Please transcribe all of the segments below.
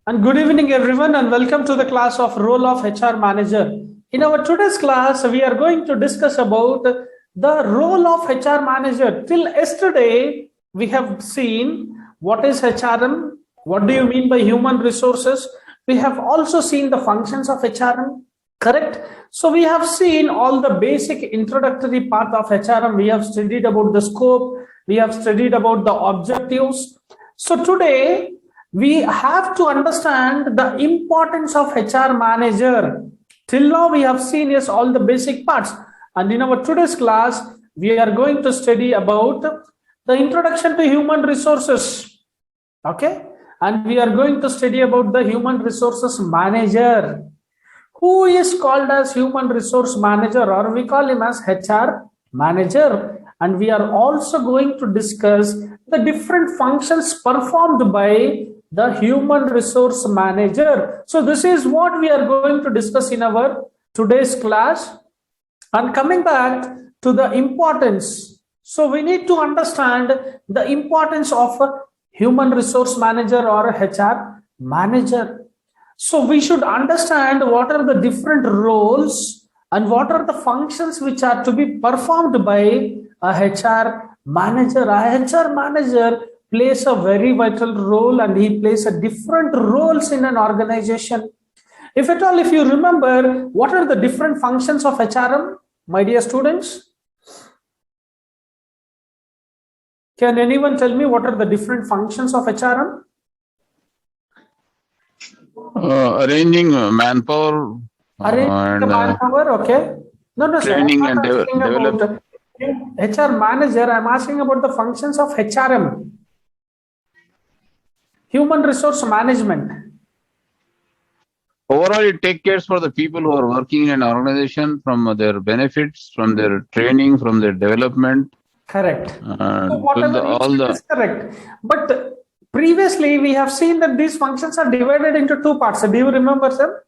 And good evening, everyone, and welcome to the class of role of HR manager. In our today's class, we are going to discuss about the role of HR manager. Till yesterday, we have seen what is HRM, what do you mean by human resources. We have also seen the functions of HRM, correct? So we have seen all the basic introductory part of HRM. We have studied about the scope, we have studied about the objectives. So today, we have to understand the importance of HR manager. Till now, we have seen yes all the basic parts, and in our today's class, we are going to study about the introduction to human resources. Okay, and we are going to study about the human resources manager. Who is called as human resource manager, or we call him as HR manager, and we are also going to discuss the different functions performed by the human resource manager. So this is what we are going to discuss in our today's class. And coming back to the importance, so we need to understand the importance of a human resource manager or a HR manager. So we should understand what are the different roles and what are the functions which are to be performed by a HR manager. A HR manager plays a very vital role, and he plays a different roles in an organization. If at all, if you remember, what are the different functions of HRM, my dear students? Can anyone tell me what are the different functions of HRM? Arranging manpower. Arranging manpower, okay. No, training sir, I'm and not asking develop. about HR manager, I'm asking about the functions of HRM. Human resource management. Overall, it takes care for the people who are working in an organization, from their benefits, from their training, from their development. Correct. So whatever is correct. But previously, we have seen that these functions are divided into two parts. Do you remember, sir?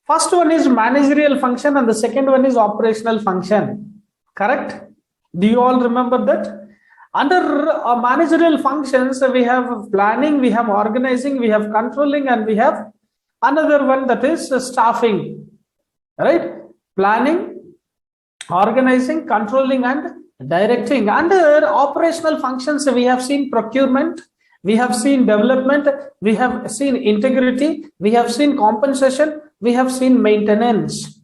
First one is managerial function and the second one is operational function. Correct? Do you all remember that? Under managerial functions, we have planning, we have organizing, we have controlling, and we have another one, that is staffing. Right? Planning, organizing, controlling, and directing. Under operational functions, we have seen procurement, we have seen development, we have seen integrity, we have seen compensation, we have seen maintenance.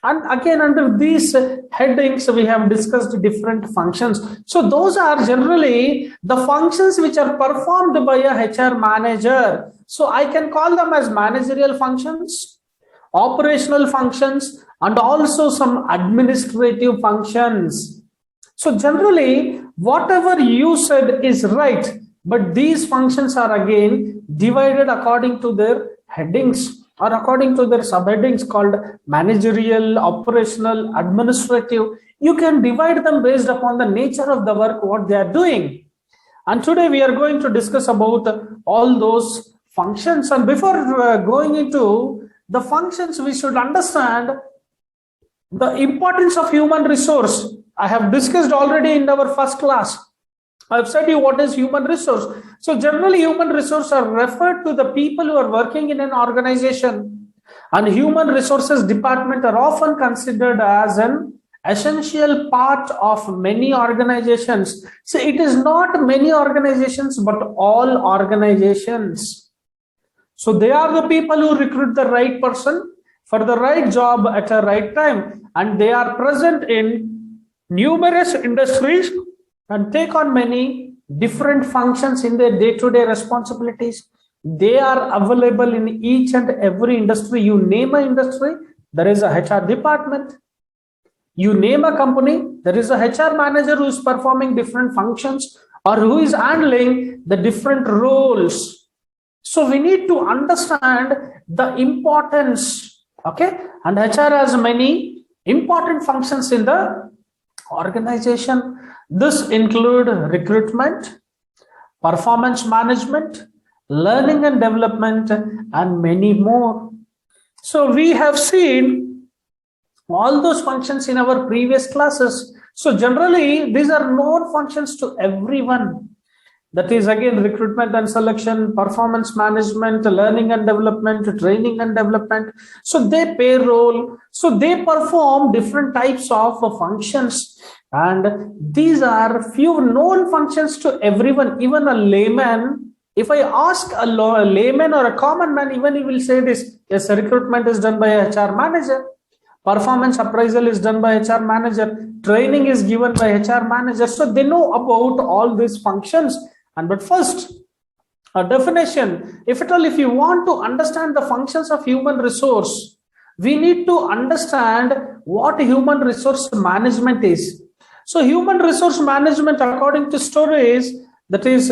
And again, under these headings, we have discussed different functions. So those are generally the functions which are performed by a HR manager. So I can call them as managerial functions, operational functions, and also some administrative functions. So generally, whatever you said is right, but these functions are again divided according to their headings or according to their subheadings called managerial, operational, administrative. You can divide them based upon the nature of the work, what they are doing. And today we are going to discuss about all those functions. And before going into the functions, we should understand the importance of human resource. I have discussed already in our first class. I've said you what is human resource. So generally, human resource are referred to the people who are working in an organization, and human resources department are often considered as an essential part of many organizations. So it is not many organizations, but all organizations. So they are the people who recruit the right person for the right job at a right time, and they are present in numerous industries and take on many different functions in their day-to-day responsibilities. They are available in each and every industry. You name an industry, there is a HR department. You name a company, there is a HR manager who is performing different functions or who is handling the different roles. So we need to understand the importance, okay? And HR has many important functions in the organization. This include recruitment, performance management, learning and development, and many more. So we have seen all those functions in our previous classes. So generally, these are known functions to everyone. That is again recruitment and selection, performance management, learning and development, training and development. So they payroll. So they perform different types of functions. And these are few known functions to everyone, even a layman. If I ask a layman or a common man, even he will say this: yes, recruitment is done by a HR manager. Performance appraisal is done by HR manager. Training is given by HR manager. So they know about all these functions. And but first, a definition. If you want to understand the functions of human resource, we need to understand what human resource management is. So human resource management, according to Stories, that is,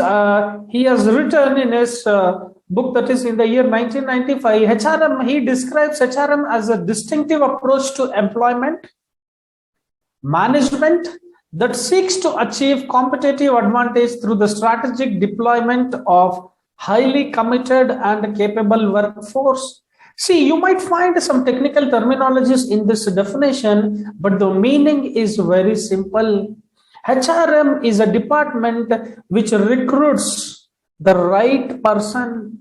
he has written in his book, that is in the year 1995, HRM, he describes HRM as a distinctive approach to employment management that seeks to achieve competitive advantage through the strategic deployment of highly committed and capable workforce. See, you might find some technical terminologies in this definition, but the meaning is very simple. HRM is a department which recruits the right person.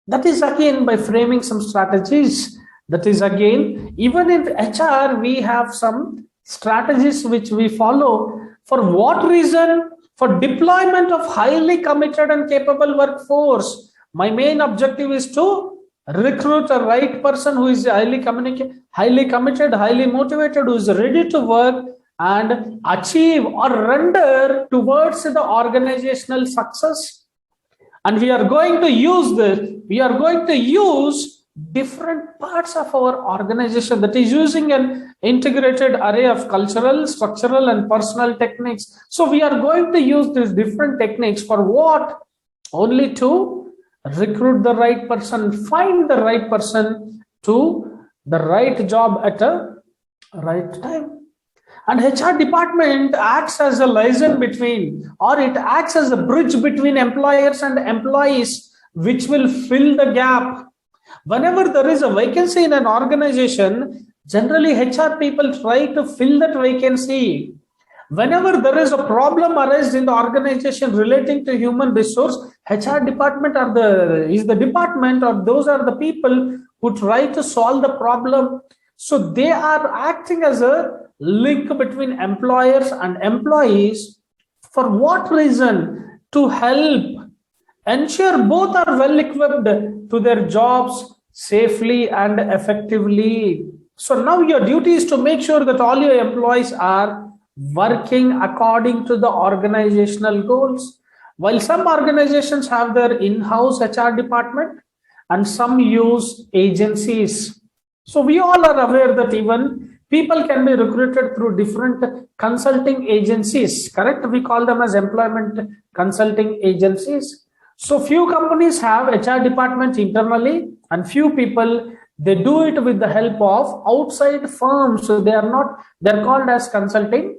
That is again by framing some strategies. That is again, even in HR, we have some strategies which we follow. For what reason? For deployment of highly committed and capable workforce. My main objective is to recruit a right person who is highly committed, highly motivated, who is ready to work and achieve or render towards the organizational success. And we are going to use this. We are going to use different parts of our organization, that is using an integrated array of cultural, structural, and personal techniques. So we are going to use these different techniques for what? Only to recruit the right person, find the right person to the right job at a right time. And HR department acts as a liaison between, or it acts as a bridge between employers and employees, which will fill the gap. Whenever there is a vacancy in an organization, generally HR people try to fill that vacancy. Whenever there is a problem arises in the organization relating to human resource, HR department is the department, or those are the people who try to solve the problem. So they are acting as a link between employers and employees. For what reason? To help ensure both are well equipped to their jobs safely and effectively. So now your duty is to make sure that all your employees are working according to the organizational goals. While some organizations have their in-house HR department and some use agencies. So we all are aware that even people can be recruited through different consulting agencies, correct? We call them as employment consulting agencies. So few companies have HR departments internally, and few people, they do it with the help of outside firms. So they're called as consulting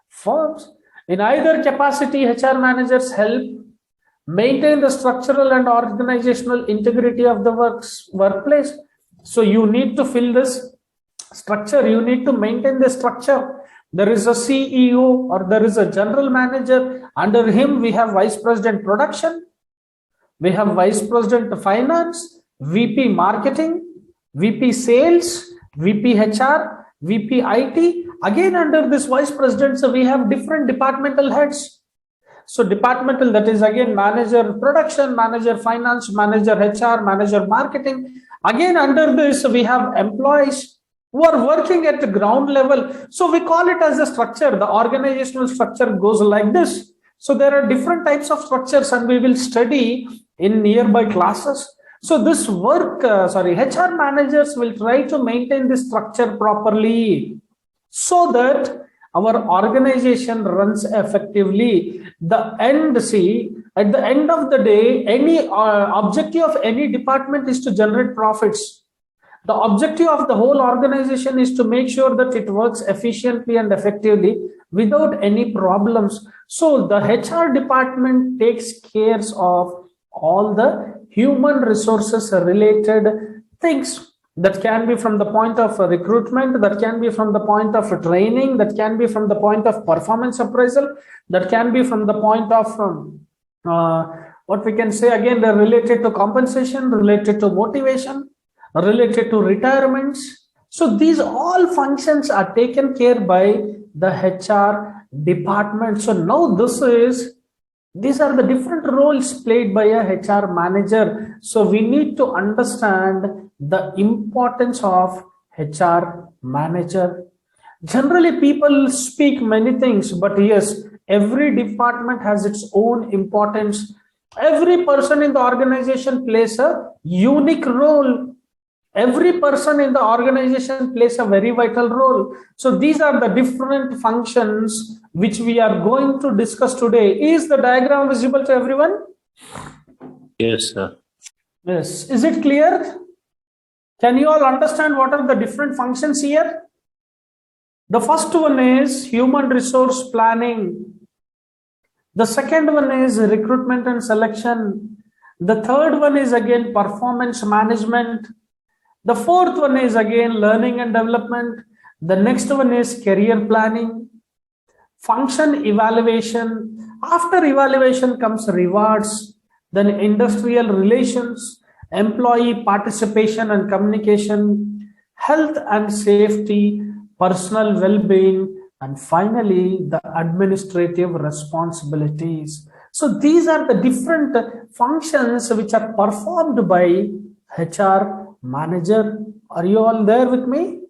firms. In either capacity, HR managers help maintain the structural and organizational integrity of the workplace. So you need to fill this structure, you need to maintain the structure. There is a CEO or there is a general manager. Under him, we have vice president production, we have vice president finance, VP marketing, VP sales, VP HR, VP IT. Again, under this vice president, so we have different departmental heads. So departmental, that is again manager production, manager finance, manager HR, manager marketing. Again, under this, we have employees who are working at the ground level. So we call it as a structure. The organizational structure goes like this. So there are different types of structures, and we will study in nearby classes. So this HR managers will try to maintain this structure properly so that our organization runs effectively. At the end of the day, any objective of any department is to generate profits. The objective of the whole organization is to make sure that it works efficiently and effectively without any problems. So the HR department takes care of all the human resources related things. That can be from the point of recruitment, that can be from the point of training, that can be from the point of performance appraisal, that can be from the point of what we can say again, they're related to compensation, related to motivation, related to retirements. So these all functions are taken care by the HR department. So now these are the different roles played by a HR manager. So we need to understand the importance of HR manager. Generally, people speak many things, but yes, every department has its own importance. Every person in the organization plays a unique role. Every person in the organization plays a very vital role. So these are the different functions which we are going to discuss today. Is the diagram visible to everyone? Yes, sir. Yes. Is it clear? Can you all understand what are the different functions here? The first one is human resource planning. The second one is recruitment and selection. The third one is again performance management. The fourth one is again learning and development. The next one is career planning, function evaluation. After evaluation comes rewards, then industrial relations, employee participation and communication, health and safety, personal well-being, and finally the administrative responsibilities. So these are the different functions which are performed by HR manager. Are you all there with me?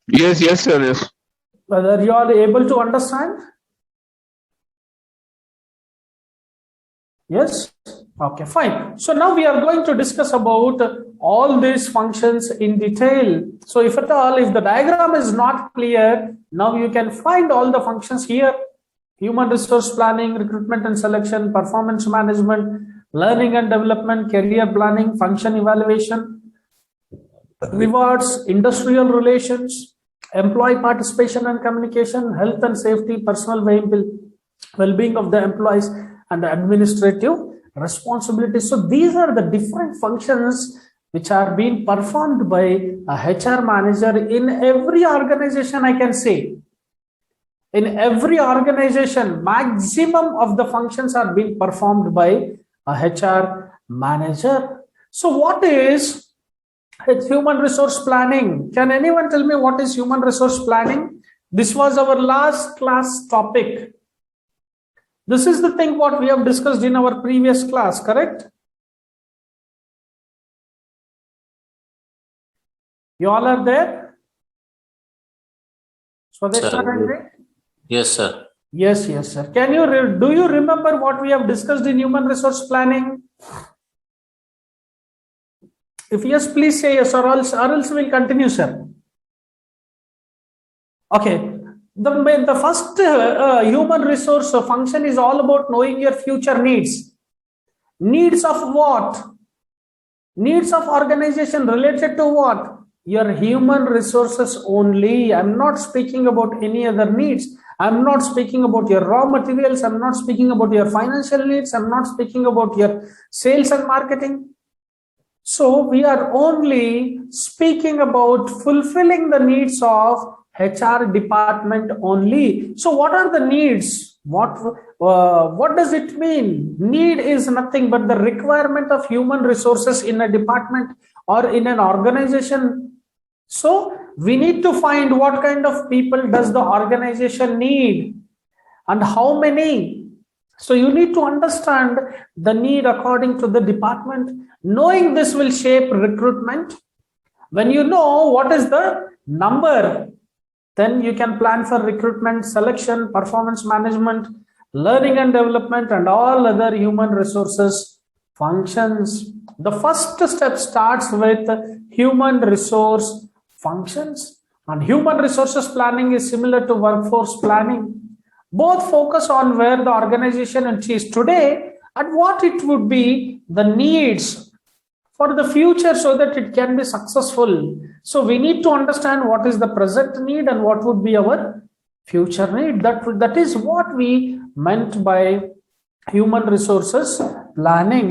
Yes, sir. Yes. Whether you are able to understand? Yes? Okay, fine. So now we are going to discuss about all these functions in detail. So if at all, if the diagram is not clear, now you can find all the functions here. Human resource planning, recruitment and selection, performance management, learning and development, career planning, function evaluation, rewards, industrial relations, employee participation and communication, health and safety, personal well-being of the employees, and the administrative responsibilities. So these are the different functions which are being performed by a HR manager in every organization, I can say. In every organization, maximum of the functions are being performed by a HR manager. So what is human resource planning? Can anyone tell me what is human resource planning? This was our last class topic. This is the thing what we have discussed in our previous class, correct? You all are there? So Yes, sir. Yes, sir. Can you do you remember what we have discussed in human resource planning? If yes, please say yes, or else we'll continue, sir. Okay. The first human resource function is all about knowing your future needs. Needs of what? Needs of organization related to what? Your human resources only. I'm not speaking about any other needs. I'm not speaking about your raw materials. I'm not speaking about your financial needs. I'm not speaking about your sales and marketing. So we are only speaking about fulfilling the needs of HR department only. So what are the needs? What does it mean? Need is nothing but the requirement of human resources in a department or in an organization. So we need to find what kind of people does the organization need and how many. So you need to understand the need according to the department. Knowing this will shape recruitment. When you know what is the number, then you can plan for recruitment, selection, performance management, learning and development, and all other human resources functions. The first step starts with human resource functions, and human resources planning is similar to workforce planning. Both focus on where the organization is today and what it would be the needs for the future so that it can be successful. So we need to understand what is the present need and what would be our future need. That is what we meant by human resources planning.